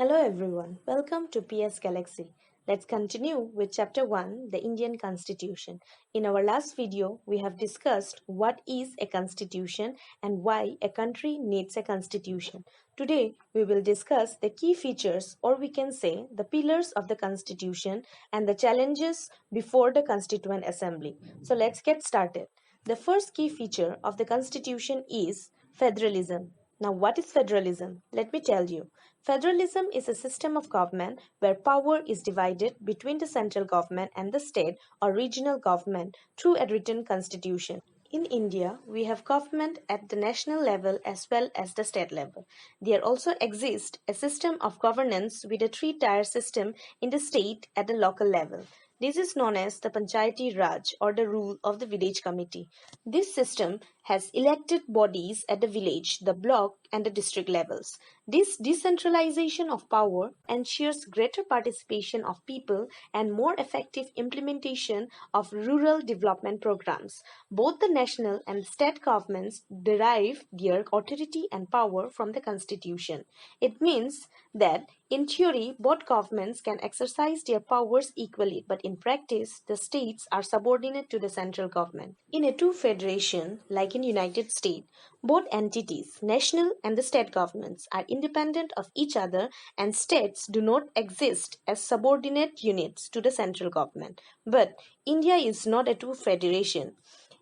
Hello everyone, welcome to PS Galaxy. Let's continue with Chapter 1, the Indian Constitution. In our last video, we have discussed what is a constitution and why a country needs a constitution. Today, we will discuss the key features, or we can say the pillars of the constitution and the challenges before the Constituent Assembly. So let's get started. The first key feature of the constitution is federalism. Now, what is federalism? Let me tell you. Federalism is a system of government where power is divided between the central government and the state or regional government through a written constitution. In India, we have government at the national level as well as the state level. There also exists a system of governance with a three-tier system in the state at the local level. This is known as the Panchayati Raj or the rule of the village committee. This system has elected bodies at the village, the block, and the district levels. This decentralization of power ensures greater participation of people and more effective implementation of rural development programs. Both the national and state governments derive their authority and power from the constitution. It means that in theory, both governments can exercise their powers equally, but in practice, the states are subordinate to the central government. In a two federation, like in United States, both entities, national and the state governments, are independent of each other and states do not exist as subordinate units to the central government. But India is not a two federation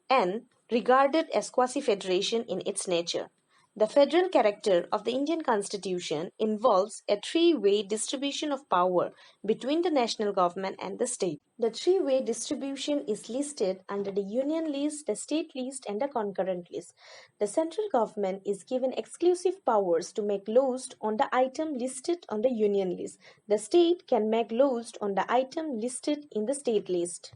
and regarded as quasi-federation in its nature. The federal character of the Indian Constitution involves a three-way distribution of power between the national government and the state. The three-way distribution is listed under the union list, the state list, and the concurrent list. The central government is given exclusive powers to make laws on the item listed on the union list. The state can make laws on the item listed in the state list.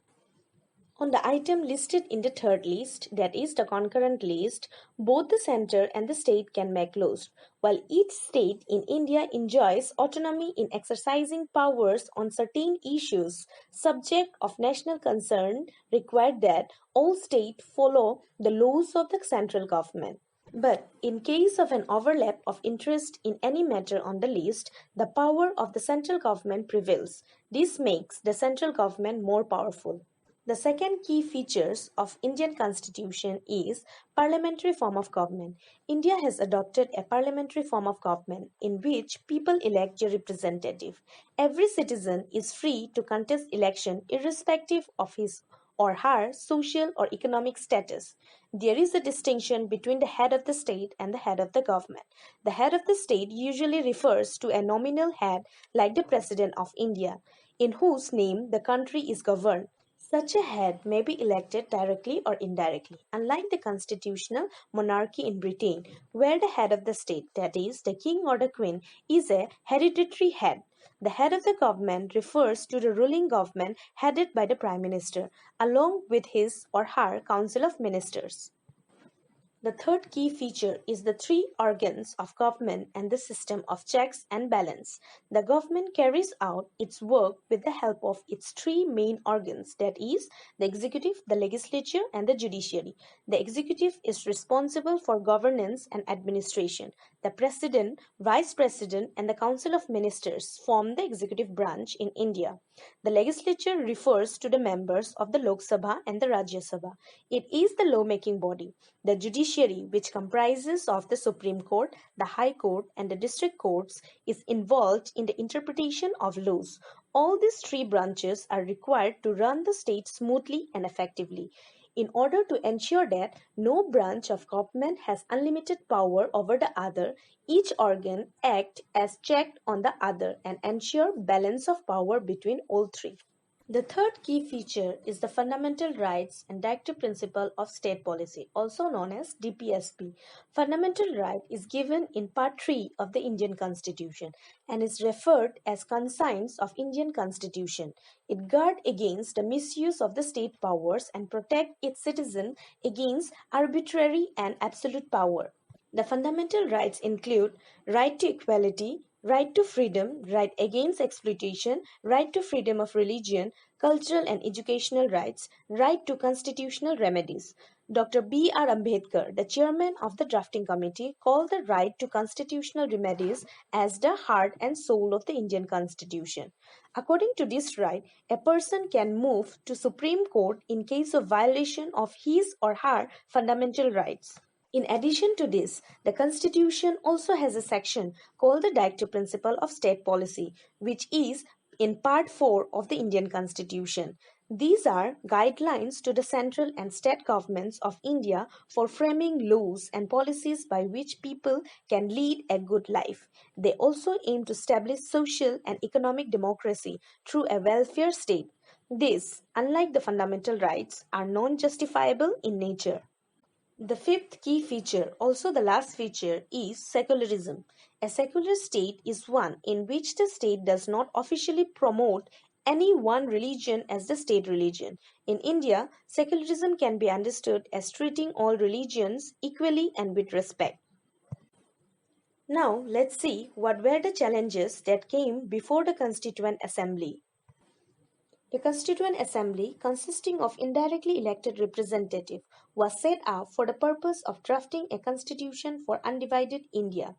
On the item listed in the third list, that is the concurrent list, both the center and the state can make laws, while each state in India enjoys autonomy in exercising powers on certain issues. Subject of national concern required that all states follow the laws of the central government. But in case of an overlap of interest in any matter on the list, the power of the central government prevails. This makes the central government more powerful. The second key features of Indian constitution is parliamentary form of government. India has adopted a parliamentary form of government in which people elect their representative. Every citizen is free to contest election irrespective of his or her social or economic status. There is a distinction between the head of the state and the head of the government. The head of the state usually refers to a nominal head like the President of India, in whose name the country is governed. Such a head may be elected directly or indirectly, unlike the constitutional monarchy in Britain, where the head of the state, that is, the king or the queen, is a hereditary head. The head of the government refers to the ruling government headed by the prime minister, along with his or her council of ministers. The third key feature is the three organs of government and the system of checks and balance. The government carries out its work with the help of its three main organs, that is, the executive, the legislature, and the judiciary. The executive is responsible for governance and administration. The president, vice president, and the council of ministers form the executive branch in India. The legislature refers to the members of the Lok Sabha and the Rajya Sabha. It is the lawmaking body. The judiciary, which comprises of the Supreme Court, the High Court, and the district courts, is involved in the interpretation of laws. All these three branches are required to run the state smoothly and effectively. In order to ensure that no branch of government has unlimited power over the other, each organ acts as check on the other and ensure balance of power between all three. The third key feature is the fundamental rights and directive principle of state policy, also known as DPSP. Fundamental right is given in Part 3 of the Indian Constitution and is referred as conscience of Indian Constitution. It guards against the misuse of the state powers and protects its citizens against arbitrary and absolute power. The fundamental rights include right to equality, Right to freedom, right against exploitation, right to freedom of religion, cultural and educational rights, right to constitutional remedies. Dr. B.R. Ambedkar, the chairman of the drafting committee, called the right to constitutional remedies as the heart and soul of the Indian Constitution. According to this right, a person can move to Supreme Court in case of violation of his or her fundamental rights. In addition to this, the Constitution also has a section called the Directive Principle of State Policy, which is in Part 4 of the Indian Constitution. These are guidelines to the central and state governments of India for framing laws and policies by which people can lead a good life. They also aim to establish social and economic democracy through a welfare state. These, unlike the fundamental rights, are non-justifiable in nature. The fifth key feature, also the last feature, is secularism. A secular state is one in which the state does not officially promote any one religion as the state religion. In India, secularism can be understood as treating all religions equally and with respect. Now, let's see what were the challenges that came before the Constituent Assembly. The Constituent Assembly, consisting of indirectly elected representatives, was set up for the purpose of drafting a constitution for undivided India.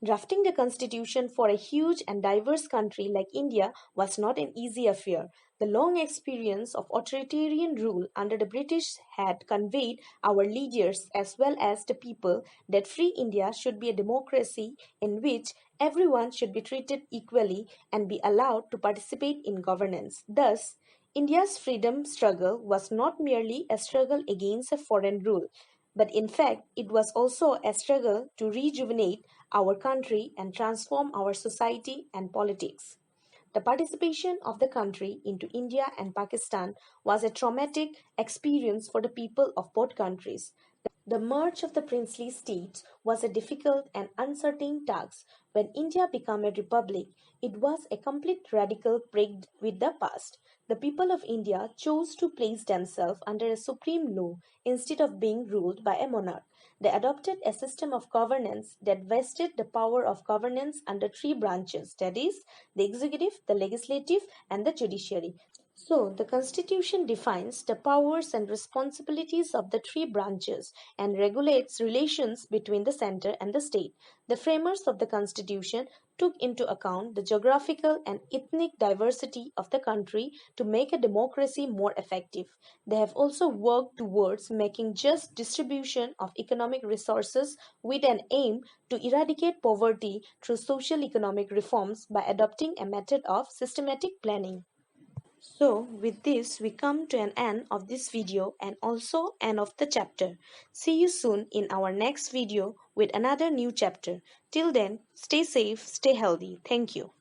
Drafting the constitution for a huge and diverse country like India was not an easy affair. The long experience of authoritarian rule under the British had conveyed our leaders as well as the people that free India should be a democracy in which everyone should be treated equally and be allowed to participate in governance. Thus, India's freedom struggle was not merely a struggle against a foreign rule, but in fact, it was also a struggle to rejuvenate our country and transform our society and politics. The participation of the country into India and Pakistan was a traumatic experience for the people of both countries. The merge of the princely states was a difficult and uncertain task. When India became a republic, it was a complete radical break with the past. The people of India chose to place themselves under a supreme law instead of being ruled by a monarch. They adopted a system of governance that vested the power of governance under three branches, that is, the executive, the legislative, and the judiciary. So, the Constitution defines the powers and responsibilities of the three branches and regulates relations between the center and the state. The framers of the Constitution took into account the geographical and ethnic diversity of the country to make a democracy more effective. They have also worked towards making just distribution of economic resources with an aim to eradicate poverty through social economic reforms by adopting a method of systematic planning. So with this we come to an end of this video and also end of the chapter. See you soon in our next video with another new chapter. Till then, stay safe, stay healthy. Thank you.